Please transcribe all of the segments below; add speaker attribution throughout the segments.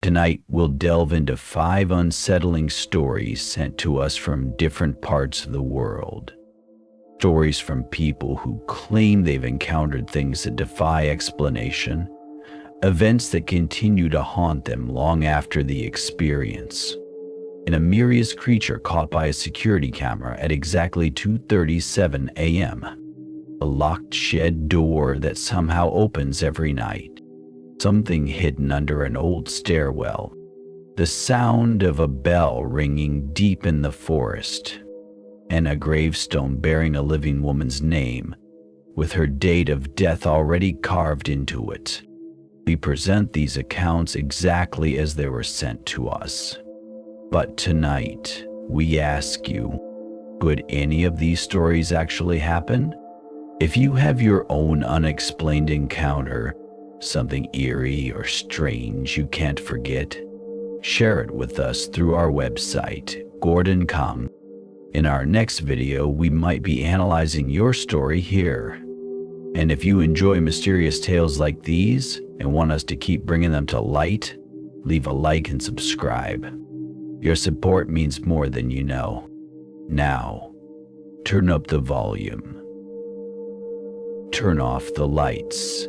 Speaker 1: Tonight, we'll delve into 5 unsettling stories sent to us from different parts of the world. Stories from people who claim they've encountered things that defy explanation, events that continue to haunt them long after the experience. And a mysterious creature caught by a security camera at exactly 2:37 a.m. A locked shed door that somehow opens every night. Something hidden under an old stairwell. The sound of a bell ringing deep in the forest. And a gravestone bearing a living woman's name, with her date of death already carved into it. We present these accounts exactly as they were sent to us. But tonight, we ask you, could any of these stories actually happen? If you have your own unexplained encounter, something eerie or strange you can't forget, share it with us through our website, Ghordan.com. In our next video, we might be analyzing your story here. And if you enjoy mysterious tales like these and want us to keep bringing them to light, leave a like and subscribe. Your support means more than you know. Now, turn up the volume. Turn off the lights.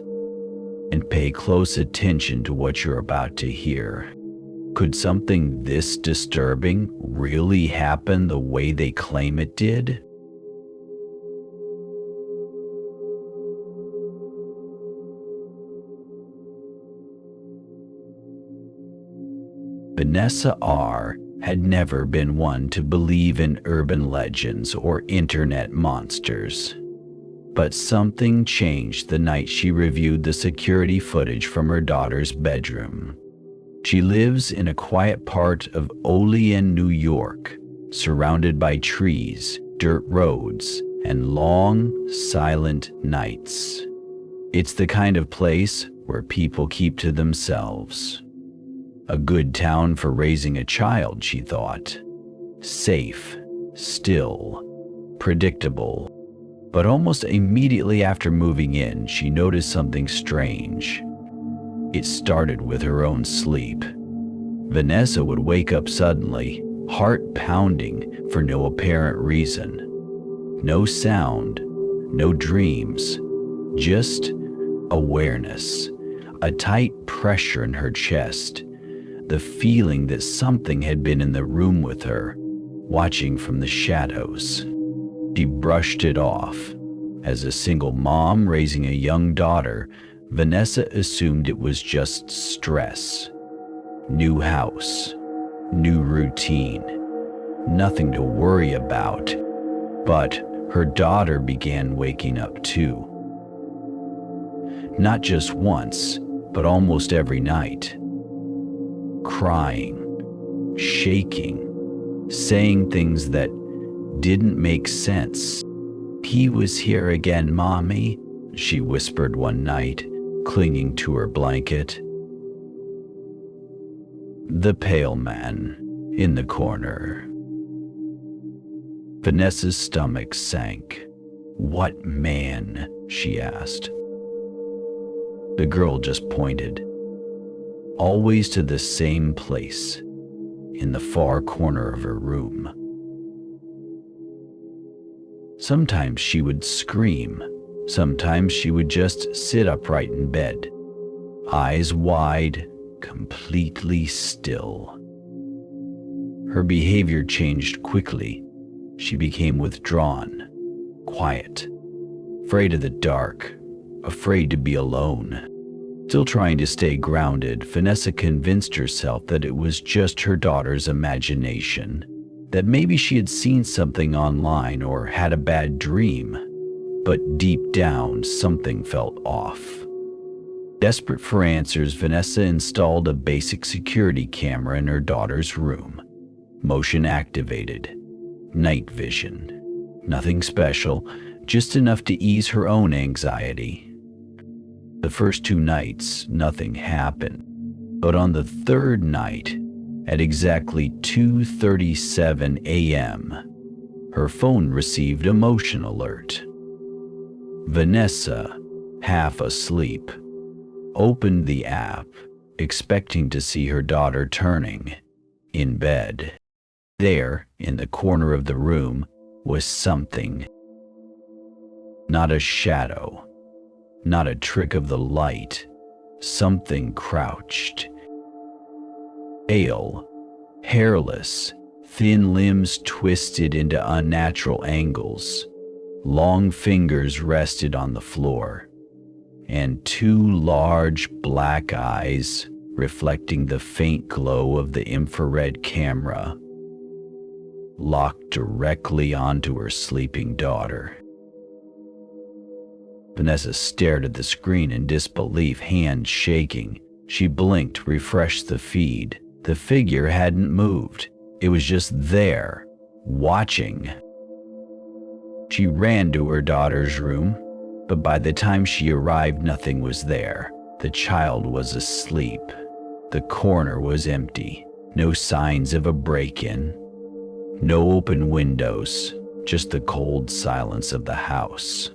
Speaker 1: And pay close attention to what you're about to hear. Could something this disturbing really happen the way they claim it did? Vanessa R. had never been one to believe in urban legends or internet monsters. But something changed the night she reviewed the security footage from her daughter's bedroom. She lives in a quiet part of Olean, New York, surrounded by trees, dirt roads, and long, silent nights. It's the kind of place where people keep to themselves. A good town for raising a child, she thought. Safe, still, predictable. But almost immediately after moving in, she noticed something strange. It started with her own sleep. Vanessa would wake up suddenly, heart pounding for no apparent reason. No sound, no dreams, just awareness, a tight pressure in her chest, the feeling that something had been in the room with her, watching from the shadows. She brushed it off. As a single mom raising a young daughter, Vanessa assumed it was just stress. New house, new routine, nothing to worry about. But her daughter began waking up too. Not just once, but almost every night. Crying, shaking, saying things that didn't make sense. "He was here again, Mommy," she whispered one night, clinging to her blanket. The pale man in the corner. Vanessa's stomach sank. "What man?" she asked. The girl just pointed. Always to the same place, in the far corner of her room. Sometimes she would scream. Sometimes she would just sit upright in bed, eyes wide, completely still. Her behavior changed quickly. She became withdrawn, quiet, afraid of the dark, afraid to be alone. Still trying to stay grounded, Vanessa convinced herself that it was just her daughter's imagination, that maybe she had seen something online or had a bad dream. But deep down, something felt off. Desperate for answers, Vanessa installed a basic security camera in her daughter's room. Motion activated. Night vision. Nothing special, just enough to ease her own anxiety. The first 2 nights, nothing happened. But on the 3rd night, at exactly 2:37 a.m., her phone received a motion alert. Vanessa, half asleep, opened the app expecting to see her daughter turning in bed. There, in the corner of the room, was something. Not a shadow, not a trick of the light. Something crouched. Pale, hairless, thin limbs twisted into unnatural angles. Long fingers rested on the floor, and two large black eyes, reflecting the faint glow of the infrared camera, locked directly onto her sleeping daughter. Vanessa stared at the screen in disbelief, hands shaking. She blinked, refreshed the feed. The figure hadn't moved. It was just there, watching. She ran to her daughter's room, but by the time she arrived, nothing was there. The child was asleep. The corner was empty. No signs of a break-in. No open windows, just the cold silence of the house.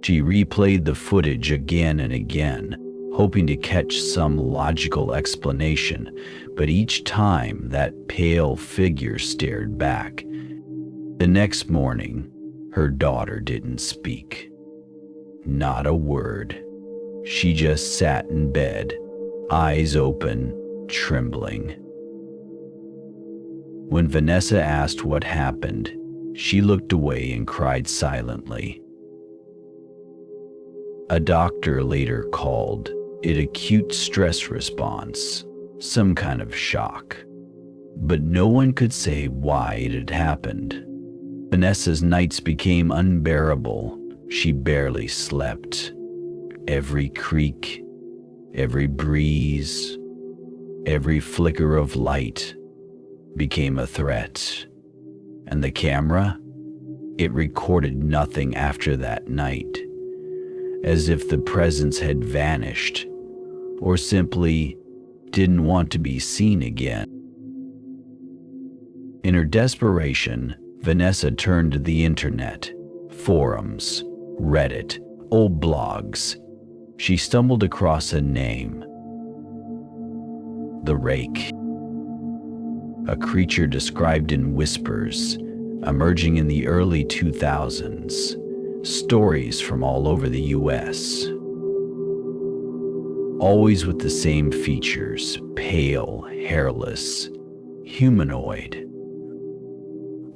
Speaker 1: She replayed the footage again and again, hoping to catch some logical explanation, but each time that pale figure stared back. The next morning, her daughter didn't speak. Not a word. She just sat in bed, eyes open, trembling. When Vanessa asked what happened, she looked away and cried silently. A doctor later called it acute stress response, some kind of shock. But no one could say why it had happened. Vanessa's nights became unbearable. She barely slept. Every creak, every breeze, every flicker of light became a threat. And the camera? It recorded nothing after that night, as if the presence had vanished or simply didn't want to be seen again. In her desperation, Vanessa turned to the internet, forums, Reddit, old blogs. She stumbled across a name: the Rake. A creature described in whispers, emerging in the early 2000s. Stories from all over the US. Always with the same features: pale, hairless, humanoid.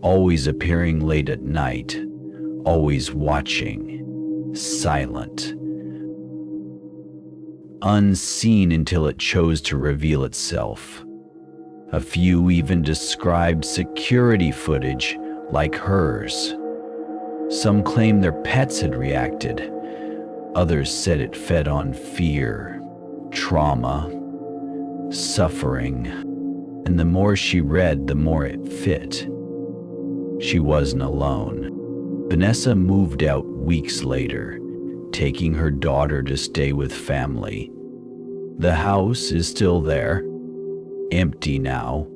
Speaker 1: Always appearing late at night, always watching, silent. Unseen until it chose to reveal itself. A few even described security footage like hers. Some claimed their pets had reacted. Others said it fed on fear, trauma, suffering. And the more she read, the more it fit. She wasn't alone. Vanessa moved out weeks later, taking her daughter to stay with family. The house is still there, empty now,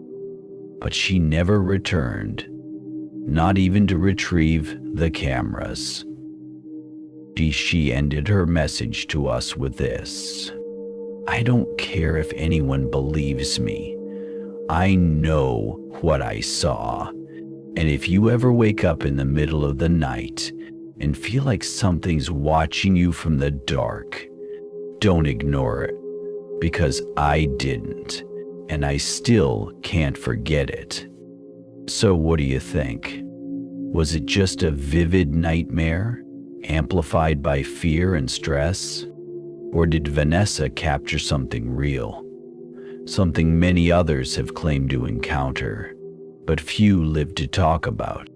Speaker 1: but she never returned. Not even to retrieve the cameras. She ended her message to us with this: I don't care if anyone believes me. I know what I saw. And if you ever wake up in the middle of the night and feel like something's watching you from the dark, don't ignore it, because I didn't, and I still can't forget it. So what do you think? Was it just a vivid nightmare, amplified by fear and stress? Or did Vanessa capture something real? Something many others have claimed to encounter, but few live to talk about.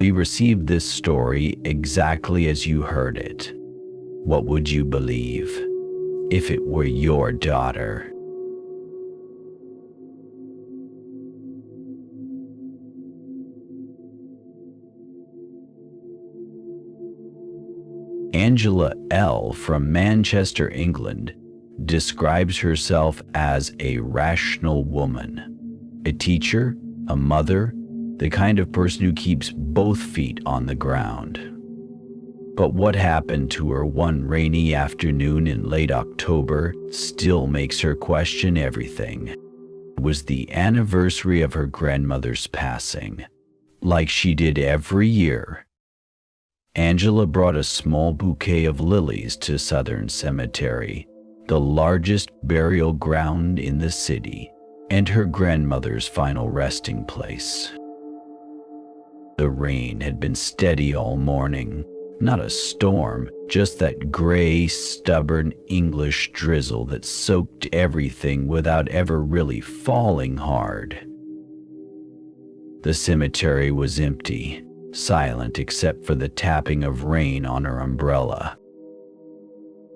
Speaker 1: We received this story exactly as you heard it. What would you believe if it were your daughter? Angela L. from Manchester, England, describes herself as a rational woman, a teacher, a mother, the kind of person who keeps both feet on the ground. But what happened to her one rainy afternoon in late October still makes her question everything. It was the anniversary of her grandmother's passing. Like she did every year, Angela brought a small bouquet of lilies to Southern Cemetery, the largest burial ground in the city, and her grandmother's final resting place. The rain had been steady all morning, not a storm, just that gray, stubborn English drizzle that soaked everything without ever really falling hard. The cemetery was empty, silent except for the tapping of rain on her umbrella.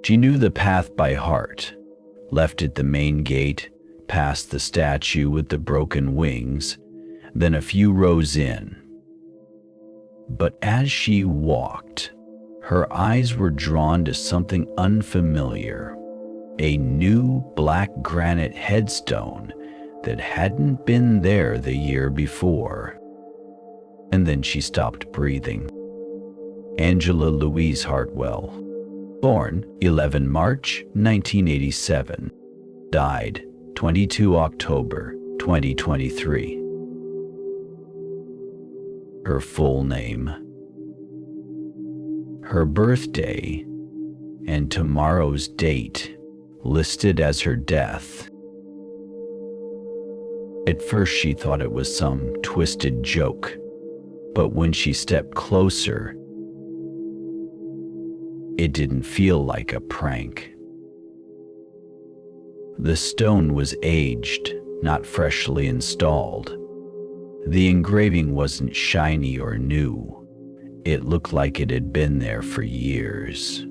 Speaker 1: She knew the path by heart, left at the main gate, past the statue with the broken wings, then a few rows in. But as she walked, her eyes were drawn to something unfamiliar, a new black granite headstone that hadn't been there the year before. And then she stopped breathing. Angela Louise Hartwell, born 11 March 1987, died 22 October 2023. Her full name, her birthday, and tomorrow's date listed as her death. At first she thought it was some twisted joke, but when she stepped closer, it didn't feel like a prank. The stone was aged, not freshly installed. The engraving wasn't shiny or new. It looked like it had been there for years.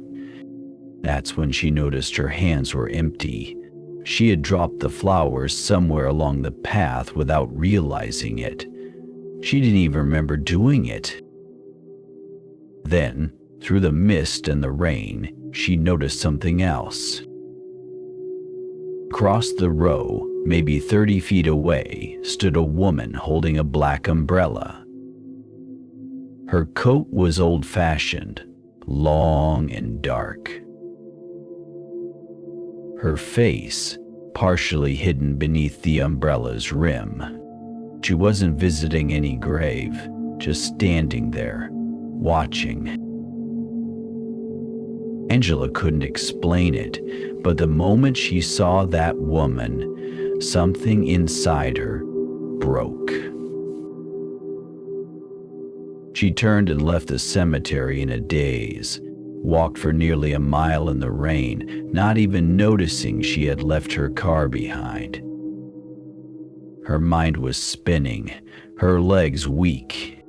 Speaker 1: That's when she noticed her hands were empty. She had dropped the flowers somewhere along the path without realizing it. She didn't even remember doing it. Then, through the mist and the rain, she noticed something else. Across the row, maybe 30 feet away, stood a woman holding a black umbrella. Her coat was old-fashioned, long and dark. Her face partially hidden beneath the umbrella's rim. She wasn't visiting any grave, just standing there, watching. Angela couldn't explain it, but the moment she saw that woman, something inside her broke. She turned and left the cemetery in a daze, walked for nearly a mile in the rain, not even noticing she had left her car behind. Her mind was spinning, her legs weak.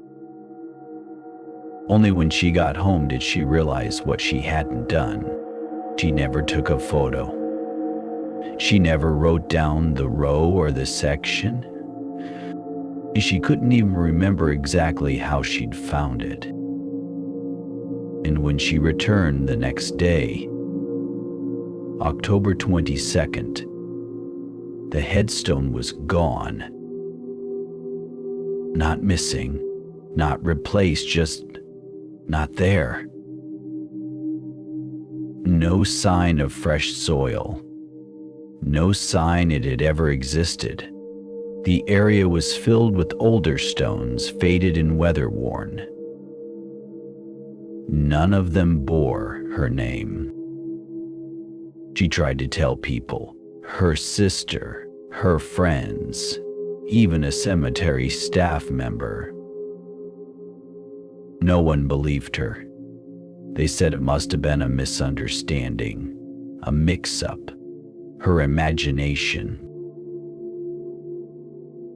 Speaker 1: Only when she got home did she realize what she hadn't done. She never took a photo. She never wrote down the row or the section. She couldn't even remember exactly how she'd found it. And when she returned the next day, October 22nd, the headstone was gone. Not missing, not replaced, just not there. No sign of fresh soil. No sign it had ever existed. The area was filled with older stones, faded and weather-worn. None of them bore her name. She tried to tell people, her sister, her friends, even a cemetery staff member. No one believed her. They said it must have been a misunderstanding, a mix-up, her imagination.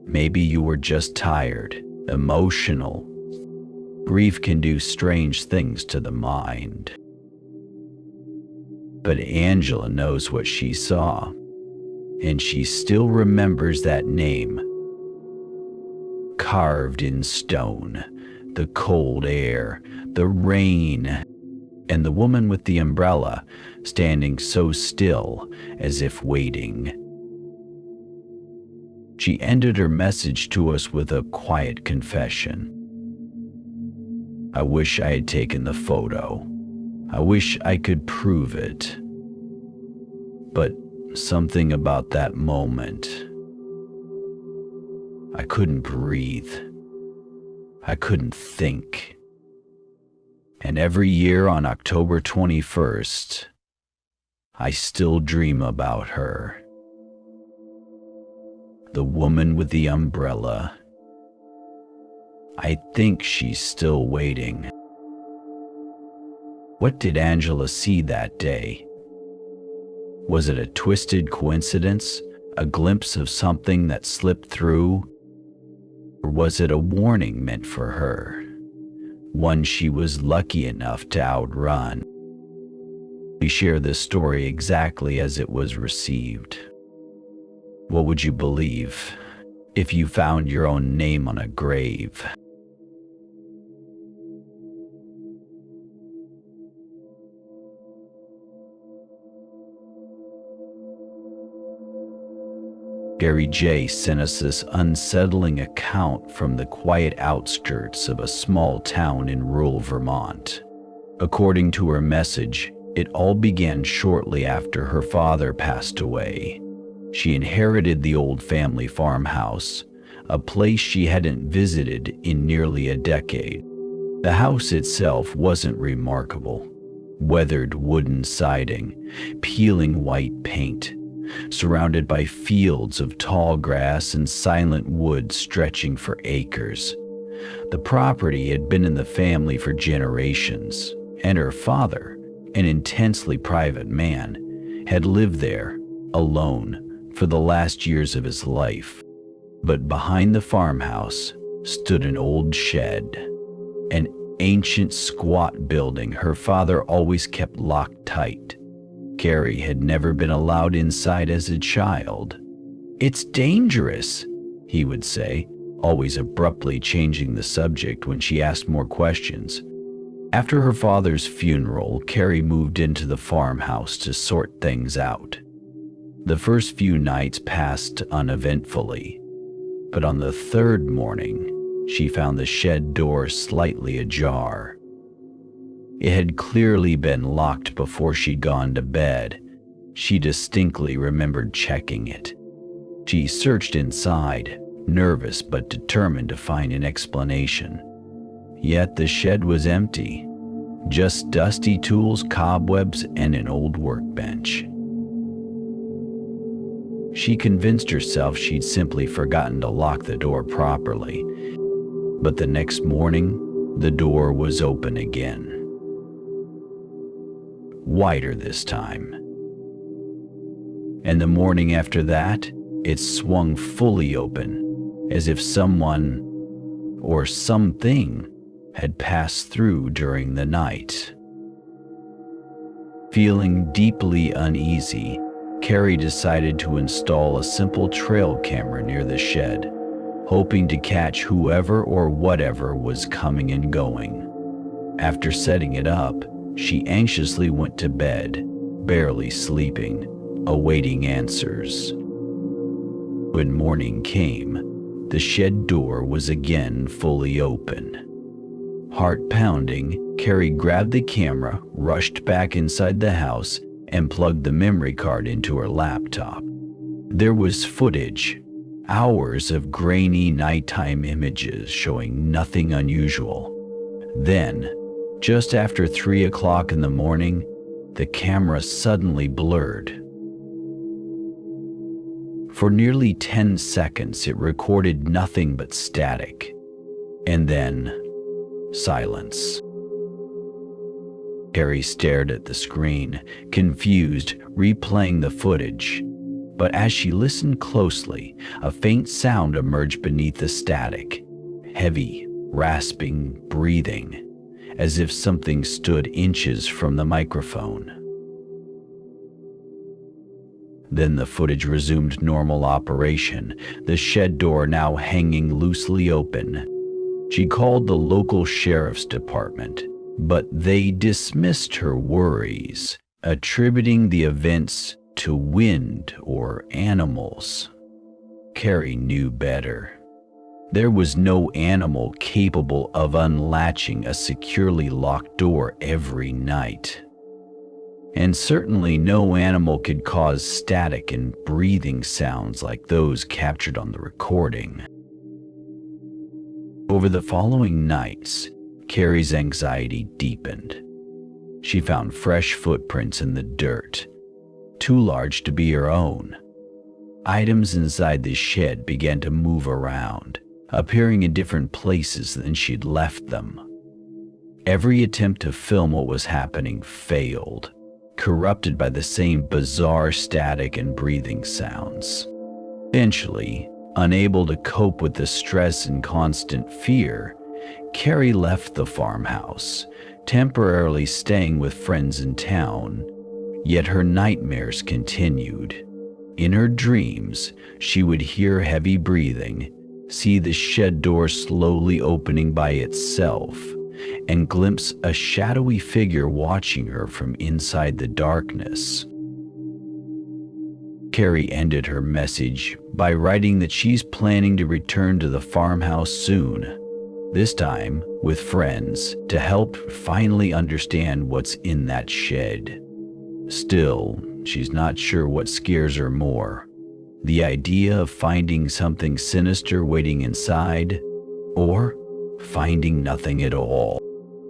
Speaker 1: Maybe you were just tired, emotional. Grief can do strange things to the mind. But Angela knows what she saw, and she still remembers that name. Carved in stone, the cold air, the rain, and the woman with the umbrella standing so still as if waiting. She ended her message to us with a quiet confession. I wish I had taken the photo. I wish I could prove it, but something about that moment, I couldn't breathe. I couldn't think. And every year on October 21st, I still dream about her. The woman with the umbrella. I think she's still waiting. What did Angela see that day? Was it a twisted coincidence, a glimpse of something that slipped through? Or was it a warning meant for her, one she was lucky enough to outrun? We share this story exactly as it was received. What would you believe if you found your own name on a grave? Gary J. sent us this unsettling account from the quiet outskirts of a small town in rural Vermont. According to her message, it all began shortly after her father passed away. She inherited the old family farmhouse, a place she hadn't visited in nearly a decade. The house itself wasn't remarkable. Weathered wooden siding, peeling white paint, surrounded by fields of tall grass and silent woods stretching for acres. The property had been in the family for generations, and her father, an intensely private man, had lived there, alone, for the last years of his life. But behind the farmhouse stood an old shed, an ancient squat building her father always kept locked tight. Carrie had never been allowed inside as a child. "It's dangerous," he would say, always abruptly changing the subject when she asked more questions. After her father's funeral, Carrie moved into the farmhouse to sort things out. The first few nights passed uneventfully, but on the third morning, she found the shed door slightly ajar. It had clearly been locked before she'd gone to bed. She distinctly remembered checking it. She searched inside, nervous but determined to find an explanation. Yet the shed was empty. Just dusty tools, cobwebs, and an old workbench. She convinced herself she'd simply forgotten to lock the door properly. But the next morning, the door was open again. Wider this time. And the morning after that, it swung fully open, as if someone or something had passed through during the night. Feeling deeply uneasy, Carrie decided to install a simple trail camera near the shed, hoping to catch whoever or whatever was coming and going. After setting it up, she anxiously went to bed, barely sleeping, awaiting answers. When morning came, the shed door was again fully open. Heart pounding, Carrie grabbed the camera, rushed back inside the house, and plugged the memory card into her laptop. There was footage, hours of grainy nighttime images showing nothing unusual. Then, just after 3 o'clock in the morning, the camera suddenly blurred. For nearly 10 seconds, it recorded nothing but static, and then silence. Carrie stared at the screen, confused, replaying the footage. But as she listened closely, a faint sound emerged beneath the static. Heavy, rasping breathing, as if something stood inches from the microphone. Then the footage resumed normal operation, the shed door now hanging loosely open. She called the local sheriff's department, but they dismissed her worries, attributing the events to wind or animals. Carrie knew better. There was no animal capable of unlatching a securely locked door every night. And certainly no animal could cause static and breathing sounds like those captured on the recording. Over the following nights, Carrie's anxiety deepened. She found fresh footprints in the dirt, too large to be her own. Items inside the shed began to move around, appearing in different places than she'd left them. Every attempt to film what was happening failed, corrupted by the same bizarre static and breathing sounds. Eventually, unable to cope with the stress and constant fear, Carrie left the farmhouse, temporarily staying with friends in town. Yet her nightmares continued. In her dreams, she would hear heavy breathing, see the shed door slowly opening by itself, and glimpse a shadowy figure watching her from inside the darkness. Carrie ended her message by writing that she's planning to return to the farmhouse soon, this time with friends, to help finally understand what's in that shed. Still, she's not sure what scares her more, the idea of finding something sinister waiting inside, or finding nothing at all.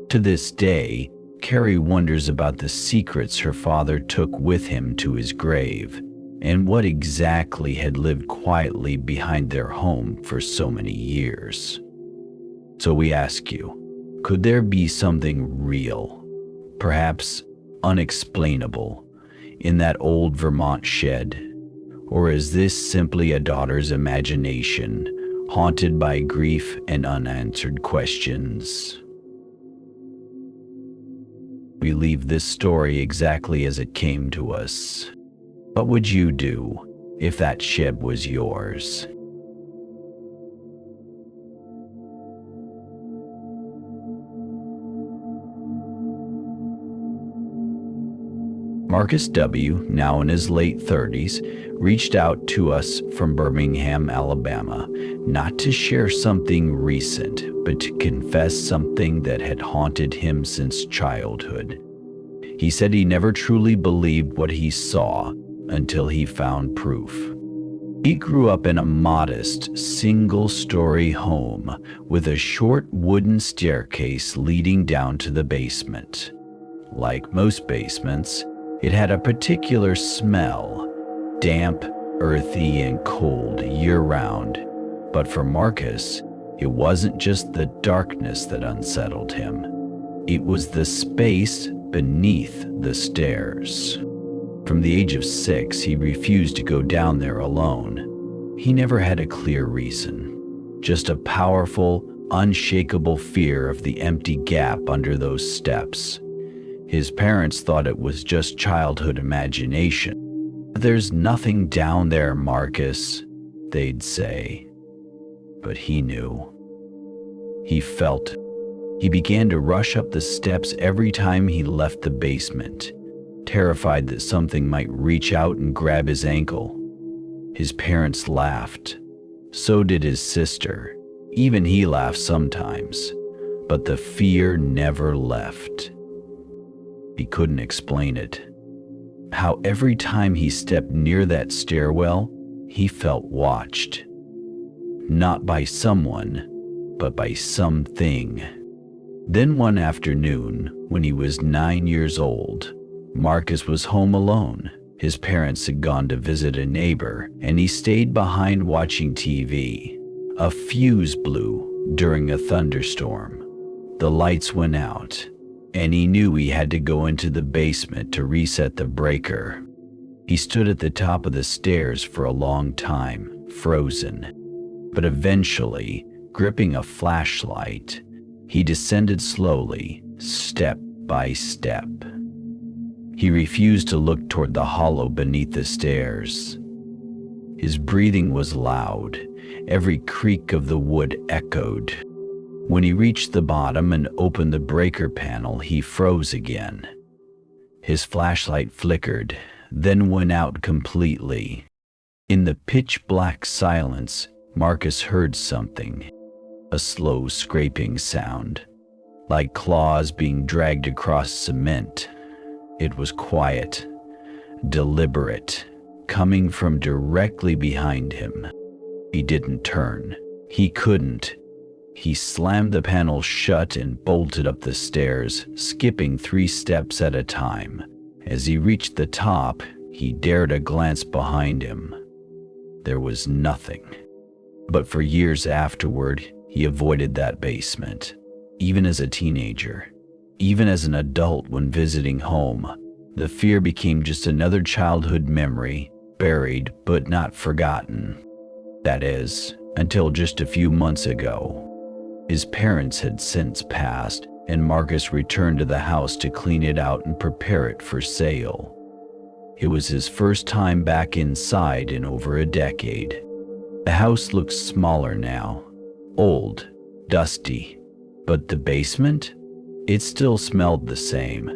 Speaker 1: To this day, Carrie wonders about the secrets her father took with him to his grave, and what exactly had lived quietly behind their home for so many years. So we ask you, could there be something real, perhaps unexplainable, in that old Vermont shed? Or is this simply a daughter's imagination, haunted by grief and unanswered questions? We leave this story exactly as it came to us. What would you do if that shed was yours? Marcus W., now in his late 30s, reached out to us from Birmingham, Alabama, not to share something recent, but to confess something that had haunted him since childhood. He said he never truly believed what he saw until he found proof. He grew up in a modest, single-story home with a short wooden staircase leading down to the basement. Like most basements, it had a particular smell, damp, earthy, and cold year-round. But for Marcus, it wasn't just the darkness that unsettled him. It was the space beneath the stairs. From the age of 6, he refused to go down there alone. He never had a clear reason, just a powerful, unshakable fear of the empty gap under those steps. His parents thought it was just childhood imagination. "There's nothing down there, Marcus," they'd say. But he knew. He felt. He began to rush up the steps every time he left the basement, terrified that something might reach out and grab his ankle. His parents laughed. So did his sister. Even he laughed sometimes, but the fear never left. He couldn't explain it. How every time he stepped near that stairwell, he felt watched. Not by someone, but by something. Then one afternoon, when he was 9 years old, Marcus was home alone. His parents had gone to visit a neighbor, and he stayed behind watching TV. A fuse blew during a thunderstorm. The lights went out, and he knew he had to go into the basement to reset the breaker. He stood at the top of the stairs for a long time, frozen. But eventually, gripping a flashlight, he descended slowly, step by step. He refused to look toward the hollow beneath the stairs. His breathing was loud. Every creak of the wood echoed. When he reached the bottom and opened the breaker panel, he froze again. His flashlight flickered, then went out completely. In the pitch-black silence, Marcus heard something. a slow scraping sound, like claws being dragged across cement. It was quiet, deliberate, coming from directly behind him. He didn't turn. He couldn't. He slammed the panel shut and bolted up the stairs, skipping 3 steps at a time. As he reached the top, he dared a glance behind him. There was nothing. But for years afterward, he avoided that basement. Even as a teenager, even as an adult when visiting home, the fear became just another childhood memory, buried but not forgotten. That is, until just a few months ago. His parents had since passed, and Marcus returned to the house to clean it out and prepare it for sale. It was his first time back inside in over a decade. The house looked smaller now, old, dusty, but the basement? It still smelled the same.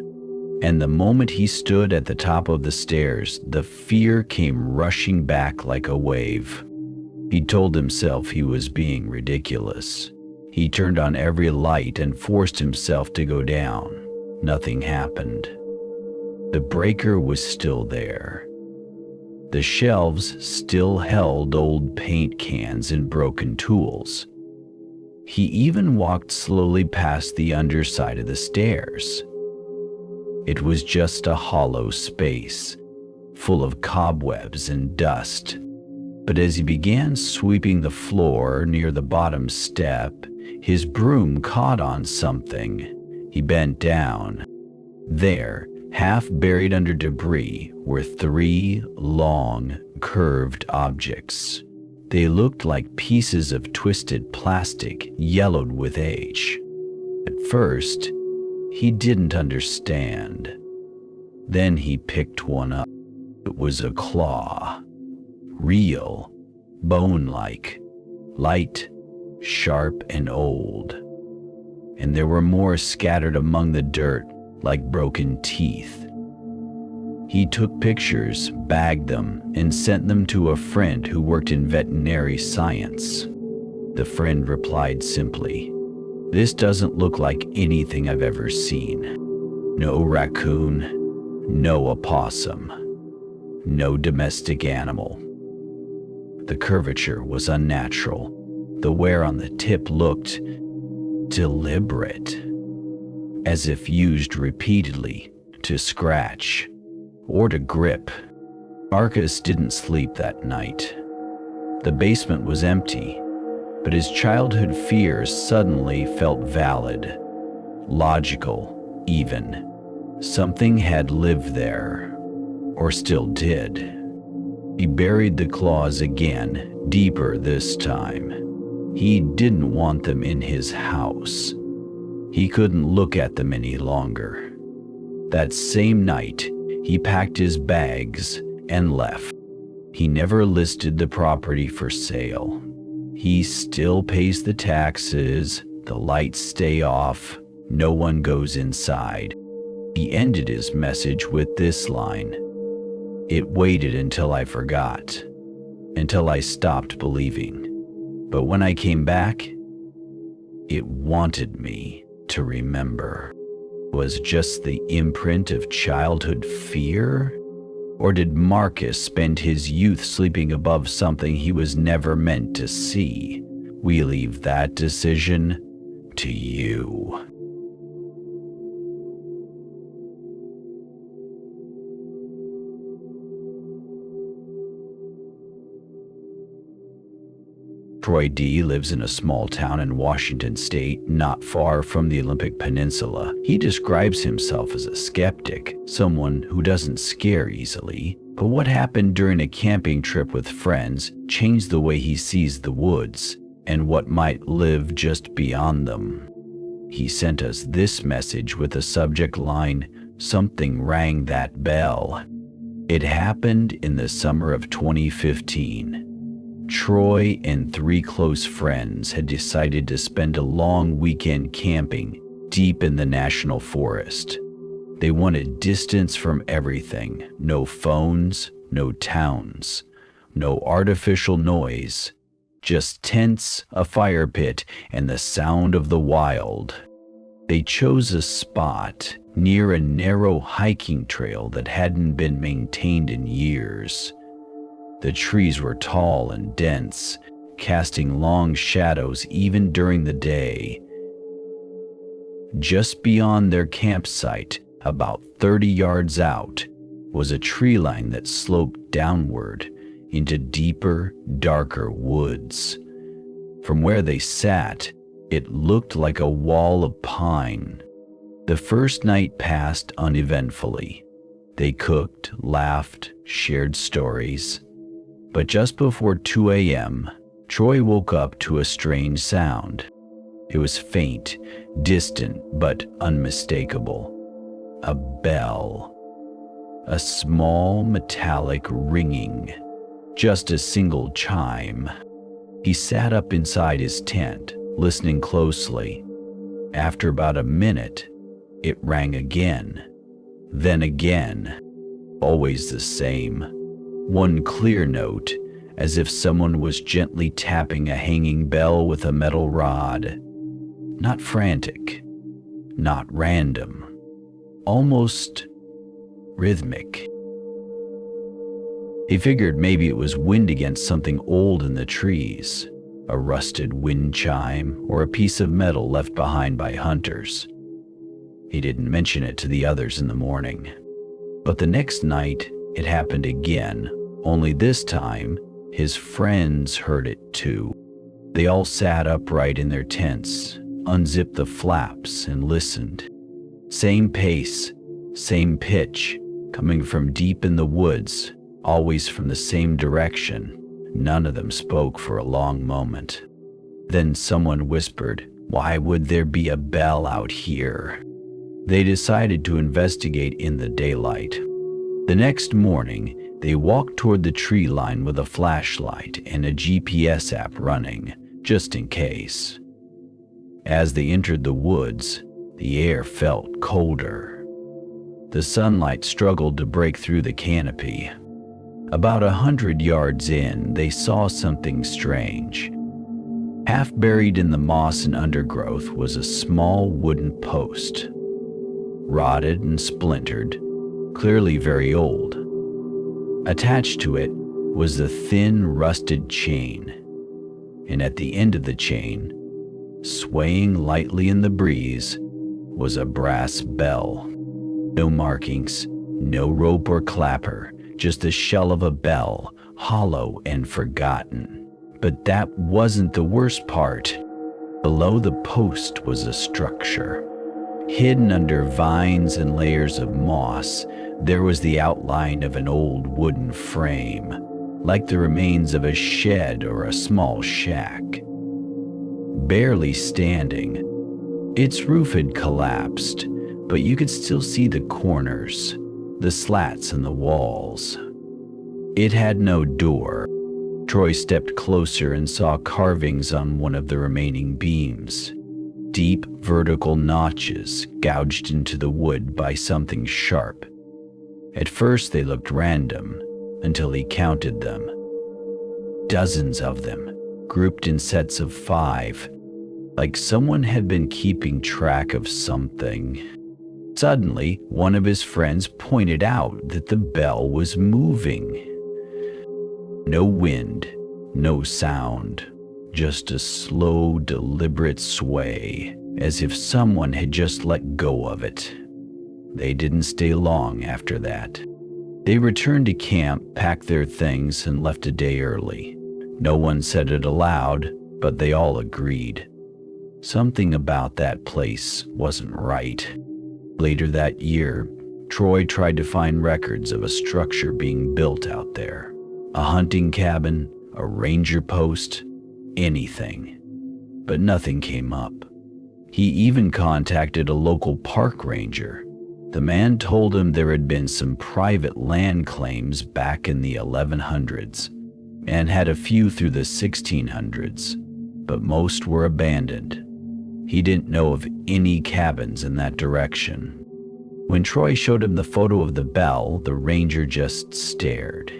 Speaker 1: And the moment he stood at the top of the stairs, the fear came rushing back like a wave. He told himself he was being ridiculous. He turned on every light and forced himself to go down. Nothing happened. The breaker was still there. The shelves still held old paint cans and broken tools. He even walked slowly past the underside of the stairs. It was just a hollow space, full of cobwebs and dust. But as he began sweeping the floor near the bottom step, his broom caught on something. He bent down. There, half buried under debris, were 3 long, curved objects. They looked like pieces of twisted plastic, yellowed with age. At first, he didn't understand. Then he picked one up. It was a claw. Real, bone-like, light, sharp, and old. And there were more scattered among the dirt, like broken teeth. He took pictures, bagged them, and sent them to a friend who worked in veterinary science. The friend replied simply, "This doesn't look like anything I've ever seen. No raccoon, no opossum, no domestic animal." The curvature was unnatural. The wear on the tip looked deliberate, as if used repeatedly to scratch or to grip. Marcus didn't sleep that night. The basement was empty, but his childhood fears suddenly felt valid, logical even. Something had lived there, or still did. He buried the claws again, deeper this time. He didn't want them in his house. He couldn't look at them any longer. That same night, he packed his bags and left. He never listed the property for sale. He still pays the taxes, the lights stay off, no one goes inside. He ended his message with this line: "It waited until I forgot, until I stopped believing. But when I came back, it wanted me to remember." Was just the imprint of childhood fear? Or did Marcus spend his youth sleeping above something he was never meant to see? We leave that decision to you. Troy D. lives in a small town in Washington state, not far from the Olympic Peninsula. He describes himself as a skeptic, someone who doesn't scare easily. But what happened during a camping trip with friends changed the way he sees the woods and what might live just beyond them. He sent us this message with the subject line, "Something rang that bell." It happened in the summer of 2015. Troy and 3 close friends had decided to spend a long weekend camping deep in the national forest. They wanted distance from everything, no phones, no towns, no artificial noise, Just tents, a fire pit, and the sound of the wild. They chose a spot near a narrow hiking trail that hadn't been maintained in years. The trees were tall and dense, casting long shadows even during the day. Just beyond their campsite, about 30 yards out, was a tree line that sloped downward into deeper, darker woods. From where they sat, it looked like a wall of pine. The first night passed uneventfully. They cooked, laughed, shared stories. But just before 2 a.m., Troy woke up to a strange sound. It was faint, distant, but unmistakable. A bell. A small metallic ringing. Just a single chime. He sat up inside his tent, listening closely. After about a minute, it rang again. Then again. Always the same. One clear note, as if someone was gently tapping a hanging bell with a metal rod. Not frantic, not random, almost rhythmic. He figured maybe it was wind against something old in the trees, a rusted wind chime or a piece of metal left behind by hunters. He didn't mention it to the others in the morning. But the next night, it happened again, only this time, his friends heard it too. They all sat upright in their tents, unzipped the flaps, and listened. Same pace, same pitch, coming from deep in the woods, always from the same direction. None of them spoke for a long moment. Then someone whispered, "Why would there be a bell out here?" They decided to investigate in the daylight. The next morning, they walked toward the tree line with a flashlight and a GPS app running, just in case. As they entered the woods, the air felt colder. The sunlight struggled to break through the canopy. About 100 yards in, they saw something strange. Half buried in the moss and undergrowth was a small wooden post. Rotted and splintered, clearly very old. Attached to it was a thin, rusted chain, and at the end of the chain, swaying lightly in the breeze, was a brass bell. No markings, no rope or clapper, just the shell of a bell, hollow and forgotten. But that wasn't the worst part. Below the post was a structure. Hidden under vines and layers of moss, there was the outline of an old wooden frame, like the remains of a shed or a small shack. Barely standing, its roof had collapsed, but you could still see the corners, the slats in the walls. It had no door. Troy stepped closer and saw carvings on one of the remaining beams. Deep vertical notches gouged into the wood by something sharp. At first they looked random, until he counted them. Dozens of them, grouped in sets of 5, like someone had been keeping track of something. Suddenly, one of his friends pointed out that the bell was moving. No wind, no sound, just a slow, deliberate sway, as if someone had just let go of it. They didn't stay long after that. They returned to camp, packed their things, and left a day early. No one said it aloud, but they all agreed. Something about that place wasn't right. Later that year, Troy tried to find records of a structure being built out there. A hunting cabin, a ranger post, anything. But nothing came up. He even contacted a local park ranger. The man told him there had been some private land claims back in the 1100s and had a few through the 1600s, but most were abandoned. He didn't know of any cabins in that direction. When Troy showed him the photo of the bell, the ranger just stared.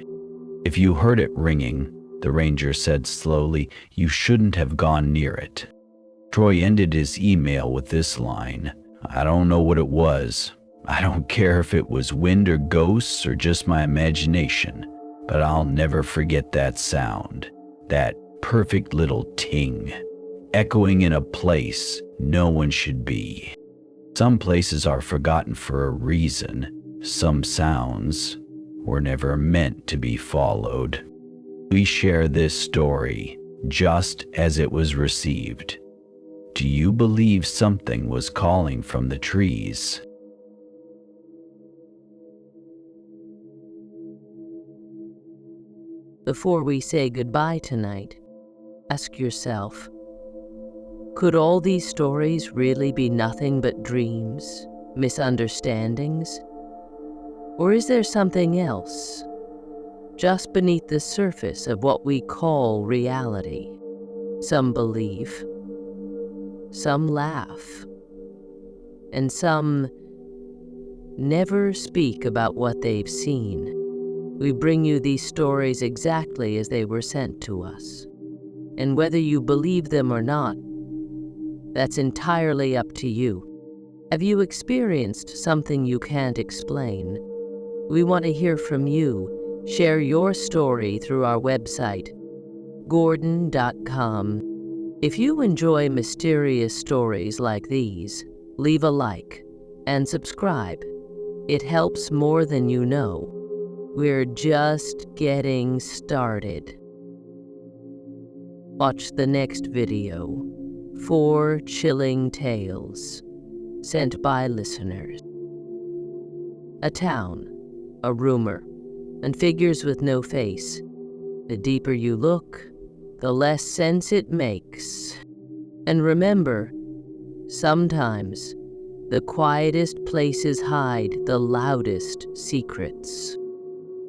Speaker 1: If you heard it ringing, the ranger said slowly. You shouldn't have gone near it. Troy ended his email with this line. I don't know what it was. I don't care if it was wind or ghosts or just my imagination, but I'll never forget that sound, that perfect little ting, echoing in a place no one should be. Some places are forgotten for a reason. Some sounds were never meant to be followed. We share this story just as it was received. Do you believe something was calling from the trees?
Speaker 2: Before we say goodbye tonight, ask yourself, could all these stories really be nothing but dreams, misunderstandings? Or is there something else, just beneath the surface of what we call reality? Some believe, some laugh, and some never speak about what they've seen. We bring you these stories exactly as they were sent to us. And whether you believe them or not, that's entirely up to you. Have you experienced something you can't explain? We want to hear from you. Share your story through our website, Ghordan.com. If you enjoy mysterious stories like these, leave a like and subscribe. It helps more than you know. We're just getting started. Watch the next video, 4 chilling tales sent by listeners. A town, a rumor, and figures with no face. The deeper you look, the less sense it makes. And remember, sometimes the quietest places hide the loudest secrets.